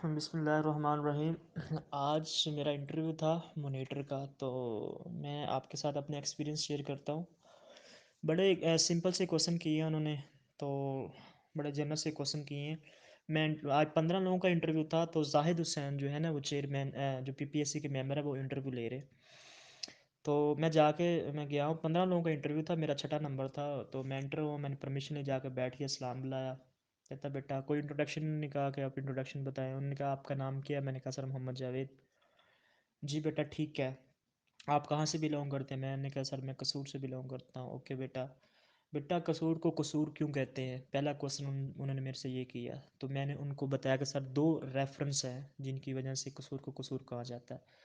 बिस्मिल्लाहिर्रहमानिर्रहीम। आज मेरा इंटरव्यू था मोनीटर का, तो मैं आपके साथ अपने एक्सपीरियंस शेयर करता हूँ। बड़े सिंपल से क्वेश्चन किए हैं उन्होंने, तो बड़े जनरल से क्वेश्चन किए हैं। मैं आज 15 लोगों का इंटरव्यू था, तो जाहिद हुसैन जो है ना, वो चेयरमैन जो पीपीएससी के मेंबर है, वो इंटरव्यू ले रहे। तो मैं गया हूँ, 15 लोगों का इंटरव्यू था, मेरा छठा नंबर था। तो मैं इंटर हुआ, मैंने परमिशन ले जाकर बैठ के सलाम बुलाया। कहता बेटा कोई इंट्रोडक्शन नहीं, कहा कि आप इंट्रोडक्शन बताएं। उन्होंने कहा आपका नाम क्या है? मैंने कहा सर मोहम्मद जावेद। जी बेटा ठीक है, आप कहाँ से बिलोंग करते हैं? मैंने कहा सर मैं कसूर से बिलोंग करता हूँ। ओके बेटा, बेटा कसूर को कसूर क्यों कहते हैं? पहला क्वेश्चन उन्होंने मेरे से ये किया। तो मैंने उनको बताया कि सर दो रेफरेंस हैं जिनकी वजह से कसूर को कसूर कहा जाता है।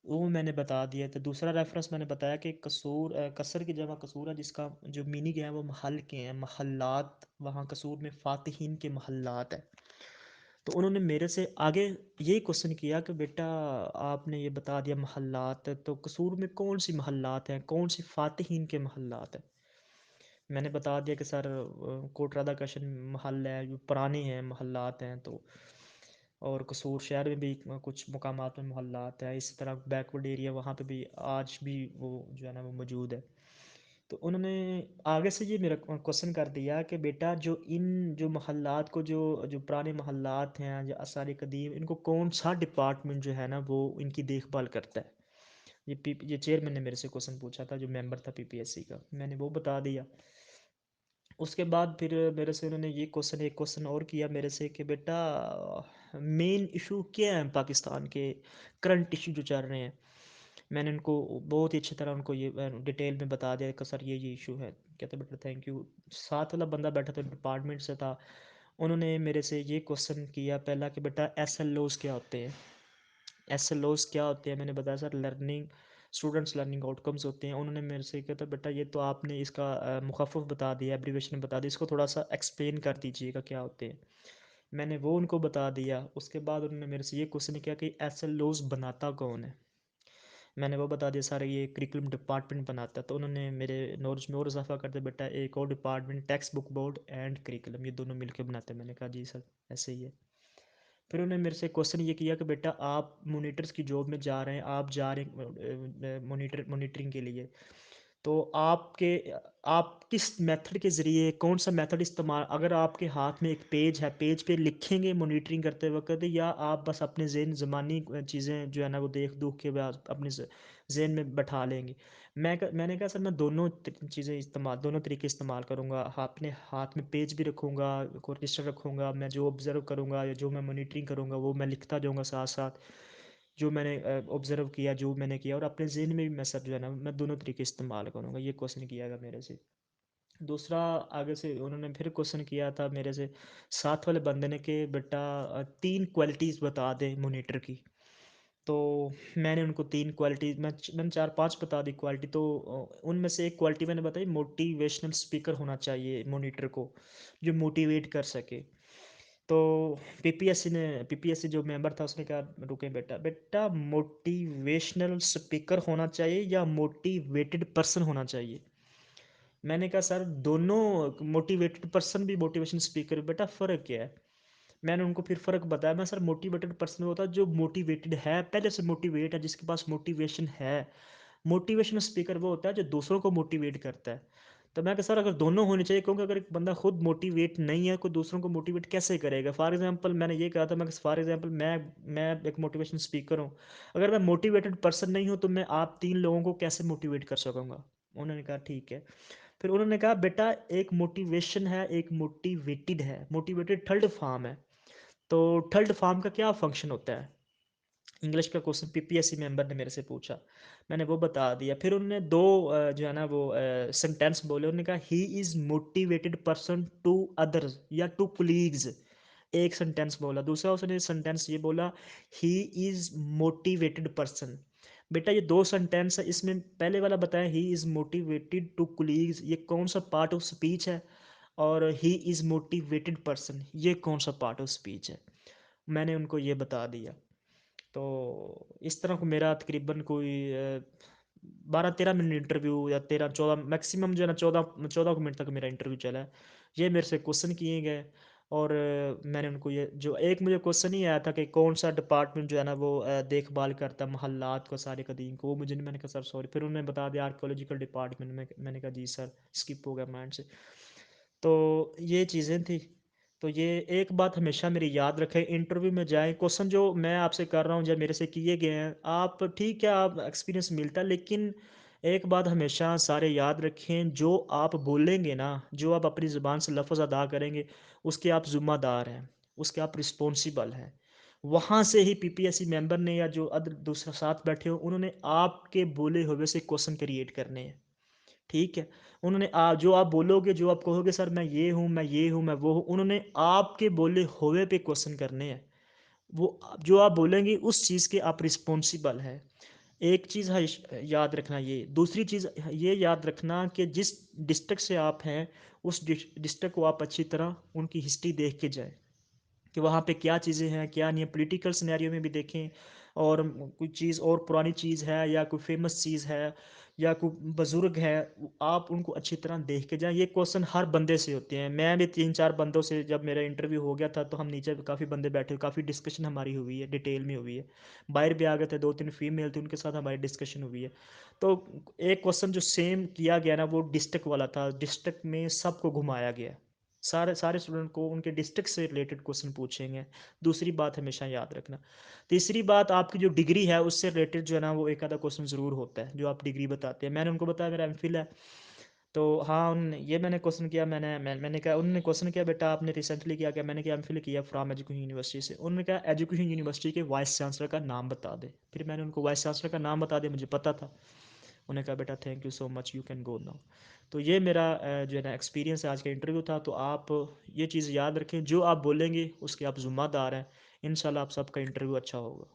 वो मैंने बता दिया। तो दूसरा रेफरेंस मैंने बताया कि कसर की जगह कसूर है, जिसका जो मीनिंग है वो महल के हैं, महल्लात। वहाँ कसूर में फ़ातिहीन के महल्लात है। तो उन्होंने मेरे से आगे यही क्वेश्चन किया कि बेटा आपने ये बता दिया महल्लात, तो कसूर में कौन सी महल्लात हैं, कौन सी फ़ातिहीन के महल्लात हैं? मैंने बता दिया कि सर कोट राधा कृष्ण महल है, जो पुराने हैं महल्लात हैं। तो और कसूर शहर में भी कुछ मुकामात में मोहल्लात है, इसी तरह बैकवर्ड एरिया वहाँ पे भी आज भी वो जो है ना वो मौजूद है। तो उन्होंने आगे से ये मेरा क्वेश्चन कर दिया कि बेटा जो मोहल्लात को जो पुराने मोहल्लात हैं, जो आसार कदीम, इनको कौन सा डिपार्टमेंट जो है ना वो इनकी देखभाल करता है? ये चेयरमैन ने मेरे से क्वेश्चन पूछा था, जो मेंबर था पीपीएससी का। मैंने वो बता दिया। उसके बाद फिर मेरे से उन्होंने एक क्वेश्चन और किया मेरे से कि बेटा मेन इशू क्या है पाकिस्तान के, करंट इशू जो चल रहे हैं। मैंने उनको बहुत ही अच्छी तरह उनको ये डिटेल में बता दिया कि सर ये इशू है। कहते बेटा थैंक यू। साथ वाला बंदा बैठा था, डिपार्टमेंट से था। उन्होंने मेरे से ये क्वेश्चन किया पहला कि बेटा एस एल ओज़ क्या होते हैं? एस एल ओज़ क्या होते हैं? मैंने बताया sir learning students learning outcomes होते हैं। उन्होंने मेरे से कहा था बेटा ये तो आपने इसका मुखफ़फ़ बता दिया, एब्रीविएशन बता दी, इसको थोड़ा सा एक्सप्लेन कर दीजिएगा क्या होते हैं। मैंने वो उनको बता दिया। उसके बाद उन्होंने मेरे से ये क्वेश्चन किया कि एस एल ओज़ बनाता कौन है? मैंने वो बता दिया सर ये करिकुलम डिपार्टमेंट बनाता है। तो उन्होंने मेरे नॉलेज में और इजाफा करते बेटा एक और department text book board and curriculum, ये दोनों मिलकर बनाते हैं। मैंने कहा जी सर ऐसे ही है। फिर उन्होंने मेरे से क्वेश्चन ये किया कि बेटा आप मोनीटर्स की जॉब में जा रहे हैं, आप जा रहे हैं मोनीटरिंग के लिए। तो आप किस मेथड के ज़रिए, कौन सा मेथड इस्तेमाल, अगर आपके हाथ में एक पेज है, पेज पे लिखेंगे मॉनिटरिंग करते वक्त, या आप बस अपने जहन ज़बानी चीज़ें जो है ना वो देख दूख के बस अपने जहन में बैठा लेंगे? मैंने कहा सर मैं चीज़ें इस्तेमाल, दोनों तरीके इस्तेमाल करूँगा। अपने हाथ में पेज भी रखूँगा, को रजिस्टर रखूँगा, मैं जो ऑब्ज़र्व करूँगा या जो मैं मॉनिटरिंग करूँगा वो मैं लिखता जाऊँगा साथ साथ, जो मैंने ऑब्ज़र्व किया, जो मैंने किया, और अपने ज़हन में भी मैं सब जो है ना मैं दोनों तरीके इस्तेमाल करूँगा। ये क्वेश्चन किया गया मेरे से। दूसरा, आगे से उन्होंने फिर क्वेश्चन किया था मेरे से साथ वाले बंदे ने कि बेटा 3 क्वालिटीज़ बता दें मॉनिटर की। तो मैंने उनको 3 क्वालिटी मैंने 4-5 बता दी क्वालिटी। तो उनमें से एक क्वालिटी मैंने बताई, मोटिवेशनल स्पीकर होना चाहिए मॉनिटर को, जो मोटिवेट कर सके। तो पीपीएससी जो मेंबर था उसने कहा रुके बेटा, बेटा मोटिवेशनल स्पीकर होना चाहिए या मोटिवेटेड पर्सन होना चाहिए? मैंने कहा सर दोनों, मोटिवेटेड पर्सन भी मोटिवेशन स्पीकर, बेटा फ़र्क क्या है? मैंने उनको फिर फ़र्क बताया। मैं सर मोटिवेटेड पर्सन होता है जो मोटिवेटेड है, पहले से मोटिवेट है, जिसके पास मोटिवेशन है। मोटिवेशनल स्पीकर वो होता है जो दूसरों को मोटिवेट करता है। तो मैं कहा सर अगर दोनों होने चाहिए, क्योंकि अगर एक बंदा खुद मोटिवेट नहीं है, कोई दूसरों को मोटिवेट कैसे करेगा? फॉर एग्जांपल मैंने ये कहा था, मैं फॉर एग्जांपल मैं एक मोटिवेशन स्पीकर हूँ। अगर मैं मोटिवेटेड पर्सन नहीं हूँ तो मैं आप 3 लोगों को कैसे मोटिवेट कर सकूँगा? उन्होंने कहा ठीक है। फिर उन्होंने कहा बेटा एक मोटिवेशन है, एक मोटिवेटेड है। मोटिवेटेड थर्ड फॉर्म है। तो थर्ड फॉर्म का क्या फंक्शन होता है? इंग्लिश का क्वेश्चन पीपीएससी मेंबर ने मेरे से पूछा। मैंने वो बता दिया। फिर उन्होंने दो जो है ना वो सेंटेंस बोले। उन्होंने कहा he is motivated person to others या टू कुलीग्स, एक सेंटेंस बोला। दूसरा उसने सेंटेंस ये बोला ही इज़ मोटिवेटेड पर्सन। बेटा ये दो सेंटेंस है, इसमें पहले वाला बताया he is motivated to colleagues, ये कौन सा पार्ट ऑफ स्पीच है? और ही इज़ मोटिवेटेड पर्सन, ये कौन सा पार्ट ऑफ स्पीच है? मैंने उनको ये बता दिया। तो इस तरह को मेरा तकरीबन कोई 12-13 मिनट इंटरव्यू, या 13-14 मैक्सिमम जो है ना, 14 14 मिनट तक मेरा इंटरव्यू चला है। ये मेरे से क्वेश्चन किए गए। और मैंने उनको ये जो एक मुझे क्वेश्चन ही आया था कि कौन-सा डिपार्टमेंट जो है ना वो देखभाल करता है मोहल्लात को, सारे कदीम को, वो मुझे नहीं, मैंने कहा सर सॉरी। फिर उन्होंने बता दिया आर्कियोलॉजिकल डिपार्टमेंट में, मैंने कहा जी सर, स्किप हो गया माइंड से। तो ये चीज़ें थी। तो ये एक बात हमेशा मेरी याद रखें, इंटरव्यू में जाएँ, क्वेश्चन जो मैं आपसे कर रहा हूँ, जब मेरे से किए गए हैं, आप ठीक है, आप एक्सपीरियंस मिलता है, लेकिन एक बात हमेशा सारे याद रखें, जो आप बोलेंगे ना, जो आप अपनी ज़ुबान से लफ़्ज़ अदा करेंगे, उसके आप ज़िम्मेदार हैं, उसके आप रिस्पॉन्सिबल हैं। वहाँ से ही पीपीएससी मेंबर ने या जो अदर दूसरा साथ बैठे हो, उन्होंने आपके बोले हुए से क्वेश्चन क्रिएट करने हैं। ठीक है? उन्होंने जो आप बोलोगे, जो आप कहोगे सर मैं ये हूँ, मैं ये हूँ, मैं वो हूँ, उन्होंने आपके बोले हुए पे क्वेश्चन करने हैं। वो जो आप बोलेंगे उस चीज़ के आप रिस्पॉन्सिबल हैं। एक चीज़ याद रखना ये। दूसरी चीज़ ये याद रखना कि जिस डिस्ट्रिक्ट से आप हैं, उस डिस्ट्रिक्ट को आप अच्छी तरह उनकी हिस्ट्री देख के जाएँ। कि वहाँ पे क्या चीज़ें हैं, क्या नहीं है, पॉलिटिकल सिनेरियो में भी देखें, और कोई चीज़ और पुरानी चीज़ है या कोई फेमस चीज़ है या कोई बुज़ुर्ग है, आप उनको अच्छी तरह देख के जाएँ। ये क्वेश्चन हर बंदे से होते हैं। मैं भी 3-4 बंदों से, जब मेरा इंटरव्यू हो गया था, तो हम नीचे काफ़ी बंदे बैठे हुए, काफ़ी डिस्कशन हमारी हुई है, डिटेल में हुई है। बाहर भी आ गए थे, 2-3 फीमेल थे, उनके साथ हमारी डिस्कशन हुई है। तो एक क्वेश्चन जो सेम किया गया ना, वो डिस्ट्रिक्ट वाला था। डिस्ट्रिक्ट में सबको घुमाया गया। सारे सारे स्टूडेंट को उनके डिस्ट्रिक्ट से रिलेटेड क्वेश्चन पूछेंगे। दूसरी बात हमेशा याद रखना। तीसरी बात, आपकी जो डिग्री है उससे रिलेटेड जो है ना, वो एक आधा क्वेश्चन ज़रूर होता है, जो आप डिग्री बताते हैं। मैंने उनको बताया मेरा एमफिल है। तो हाँ, उन्होंने ये मैंने क्वेश्चन किया, मैंने कहा, उन्होंने क्वेश्चन किया बेटा आपने रिसेंटली किया क्या? मैंने कहा एमफिल किया फ्रॉम एजुकेशन यूनिवर्सिटी से। उन्होंने कहा एजुकेशन यूनिवर्सिटी के वाइस चांसलर का नाम बता दे। फिर मैंने उनको वाइस चांसलर का नाम बता दिया, मुझे पता था। उन्होंने कहा बेटा thank you so much, you can go now. तो ये मेरा जो है ना एक्सपीरियंस है, आज का इंटरव्यू था। तो आप ये चीज़ याद रखें, जो आप बोलेंगे उसके आप ज़िम्मेदार हैं। इंशाल्लाह आप सबका इंटरव्यू अच्छा होगा।